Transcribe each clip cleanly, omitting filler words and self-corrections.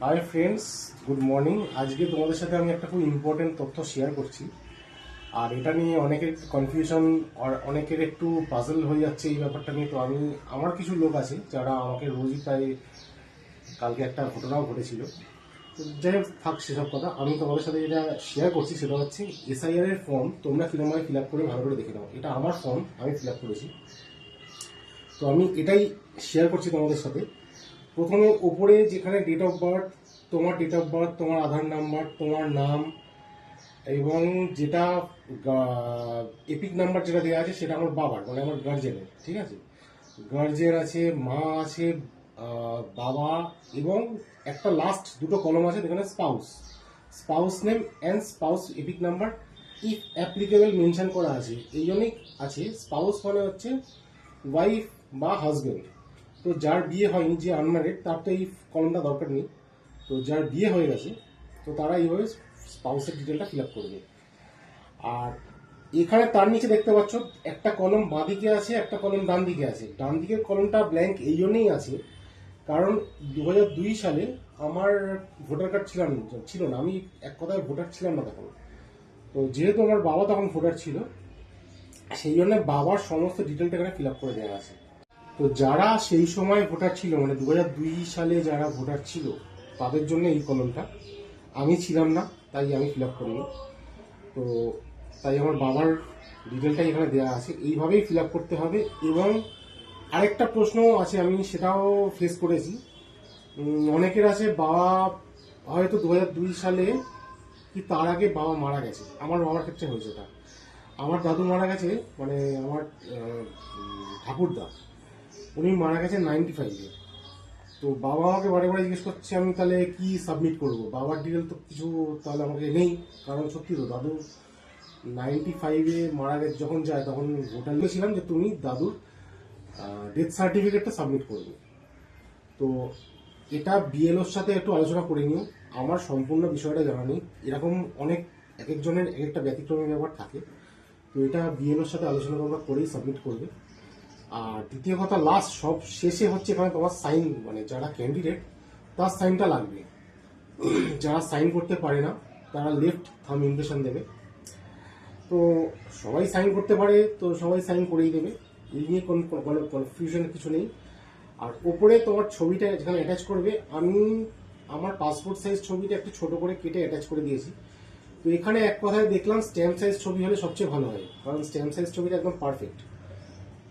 Hi friends, good morning. আজকে তোমাদের সাথে আমি একটা খুব ইম্পর্টেন্ট তথ্য শেয়ার করছি। আর এটা নিয়ে অনেকের কনফিউশন আর অনেকের একটু পাজল হয়ে যাচ্ছে এই ব্যাপারটা নিয়ে। তো আমার কিছু লোক আছে যারা আমাকে রোজই প্রায়, কালকে একটা ঘটনাও ঘটেছিল। তো যাই হোক, থাক সেসব কথা। আমি তোমাদের সাথে যেটা শেয়ার করছি সেটা হচ্ছে এসআইআর এর ফর্ম তোমরা কিরকমভাবে ফিল আপ করে ভালো করে দেখে নাও। এটা আমার ফর্ম, আমি ফিল আপ করেছি। তো আমি এটাই শেয়ার করছি তোমাদের সাথে। প্রথমে ওপরে যেখানে ডেট অফ বার্থ, তোমার ডেট অফ বার্থ, তোমার আধার নাম্বার, তোমার নাম, এবং যেটা এপিক নাম্বার যেটা দেওয়া আছে সেটা আমার বাবার, মানে আমার গার্জেনের, ঠিক আছে। গার্জেন আছে, মা আছে, বাবা, এবং একটা লাস্ট দুটো কলম আছে যেখানে spouse, spouse name and spouse epic number if applicable mention করা আছে। এই জন্যই আছে। স্পাউস মানে হচ্ছে ওয়াইফ বা হাজবেন্ড। তো যার বিয়ে হয়নি, যে আনম্যারিড, তার তো এই কলমটা দরকার নেই। তো যার বিয়ে হয়ে গেছে তো তারা এইভাবে স্পাউসের ডিটেলটা ফিল আপ করবে। আর এখানে তার নিচে দেখতে পাচ্ছ একটা কলম বাঁ দিকে আছে, একটা কলম ডান দিকে আছে। ডান দিকের কলমটা ব্ল্যাঙ্ক এই জন্যই আছে কারণ 2002 সালে আমার ভোটার কার্ড ছিল না। আমি এক কথায় ভোটার ছিলাম না তখন। তো যেহেতু আমার বাবা তখন ভোটার ছিল, সেই জন্য বাবার সমস্ত ডিটেলটা এখানে ফিল আপ করে দেওয়া আছে। তো যারা সেই সময় ভোটার ছিল, মানে 2002 সালে যারা ভোটার ছিল, তাদের জন্য এই কলমটা। আমি ছিলাম না, তাই আমি ফিল আপ করিনি। তো তাই আমার বাবার ডিটেলটাই এখানে দেওয়া আছে, এইভাবেই ফিল আপ করতে হবে। এবং আরেকটা প্রশ্ন আছে, আমি সেটাও ফেস করেছি। অনেকের আছে বাবা হয়তো 2002 সালে কি তার আগে বাবা মারা গেছে। আমার বাবার ক্ষেত্রে হয়েছে এটা। আমার দাদু মারা গেছে, মানে আমার ঠাকুরদা, উনি মারা গেছেন 95-এ। তো বাবা আমাকে বারে বারে জিজ্ঞেস করছে আমি তাহলে কি সাবমিট করব। বাবার ডিটেল তো কিছু তাহলে আমাকে নেই, কারণ সত্যি তো দাদু 95-এ মারা গেছে যখন যায়, তখন ভোটার ছিলাম যে তুমি দাদুর ডেথ সার্টিফিকেটটা সাবমিট করবে। তো এটা বিএলওর সাথে একটু আলোচনা করে নিও। আমার সম্পূর্ণ বিষয়টা জানা নেই, এরকম অনেক এক একজনের এক একটা ব্যতিক্রমী ব্যাপার থাকে। তো এটা বিএলওর সাথে আলোচনা তোমরা করেই সাবমিট করবে। আর দ্বিতীয় কথা, লাস্ট সব শেষে হচ্ছে এখানে তোমার সাইন, মানে যারা ক্যান্ডিডেট তার সাইনটা লাগবে। যারা সাইন করতে পারে না তারা লেফট থাম ইমপ্রেশন দেবে। তো সবাই সাইন করতে পারে, তো সবাই সাইন করেই দেবে। এই নিয়ে কোনো কনফিউশন কিছু নেই। আর ওপরে তোমার ছবিটা যেখানে অ্যাটাচ করবে, আমি আমার পাসপোর্ট সাইজ ছবিটা একটু ছোট করে কেটে অ্যাটাচ করে দিয়েছি। তো এখানে এক কথায় দেখলাম স্ট্যাম্প সাইজ ছবি হলে সবচেয়ে ভালো হয়, কারণ স্ট্যাম্প সাইজ ছবিটা একদম পারফেক্ট।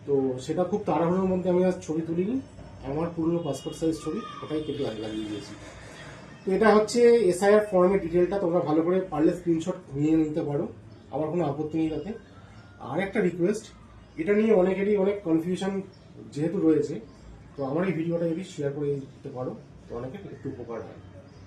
তো সেটা খুব তাড়াহুড়োর মধ্যে আমি আজ ছবি তুলিনি, আমার পুরনো পাসপোর্ট সাইজ ছবি ওটাই কেটে লাগিয়ে দিয়েছি। তো এটা হচ্ছে এসআইআর ফর্মের ডিটেলটা। তোমরা ভালো করে পারলে স্ক্রিনশট নিয়ে নিতে পারো, আমার কোনো আপত্তি নেই তাতে। আর একটা রিকোয়েস্ট, এটা নিয়ে অনেকেরই অনেক কনফিউশন যেহেতু রয়েছে, তো আমার এই ভিডিওটা যদি শেয়ার করে দিতে পারো তো অনেকের একটু উপকার হয়।